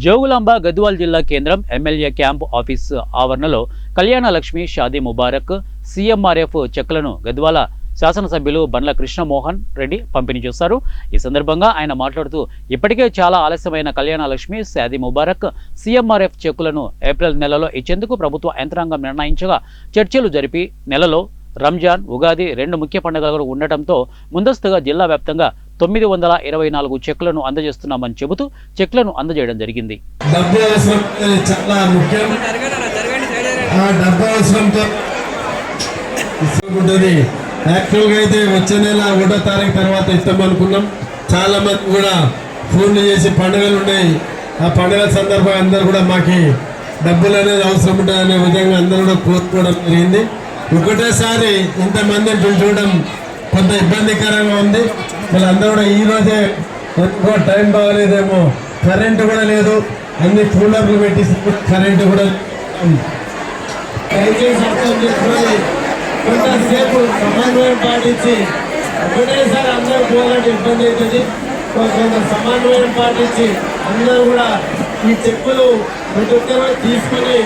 జోగులాంబ గద్వాల్ జిల్లా కేంద్రం MLA camp office ఆవరణలో కళ్యాణ లక్ష్మి షాదీ ముబారక్ సీఎంఆర్ఎఫ్ చెక్లను గద్వాల శాసనసభ్యులు బండ్ల కృష్ణమోహన్ రెడ్డి పంపిణీ చేశారు. ఈ సందర్భంగా ఆయన మాట్లాడుతూ ఇప్పటికే చాలా ఆలస్యమైన కళ్యాణ లక్ష్మి షాదీ ముబారక్ సీఎంఆర్ఎఫ్ చెక్కులను ఏప్రిల్ నెలలో ఇచ్చేందుకు ప్రభుత్వ యంత్రాంగం నిర్ణయించగా చర్చలు జరిపి నెలలో రంజాన్ ఉగాది రెండు ముఖ్య పండుగలు ఉండటంతో ముందస్తుగా జిల్లా వ్యాప్తంగా 924 చెక్లను అందజేస్తున్నామని చెబుతూ చెక్లను అందజేయడం జరిగింది. యాక్చువల్గా అయితే వచ్చే నెల 1వ తారీఖు తర్వాత ఇస్తామనుకున్నాం. చాలా మంది కూడా ఫోన్లు చేసి పండుగలు ఉన్నాయి, ఆ పండుగల సందర్భంగా అందరూ కూడా మాకు డబ్బులు అనేది అవసరం ఉంటుంది అనే విధంగా అందరూ కూడా కోరుకోవడం జరిగింది. ఒకటేసారి ఇంతమందిని పిలుచుకోవడం కొంత ఇబ్బందికరంగా ఉంది. వీళ్ళందరూ కూడా ఈరోజే ఎక్కువ టైం బాగలేదేమో, కరెంటు కూడా లేదు, అన్ని కూలర్లు పెట్టి కరెంటు కూడా దయచేసి అర్థం చేసుకొని కొంతసేపు సమన్వయం పాటించి ఒకటేసారి అందరూ పోవాలంటే ఇబ్బంది అవుతుంది. కొంత సమన్వయం పాటించి అందరూ కూడా ఈ చెక్కులు ప్రతి ఒక్కరు తీసుకుని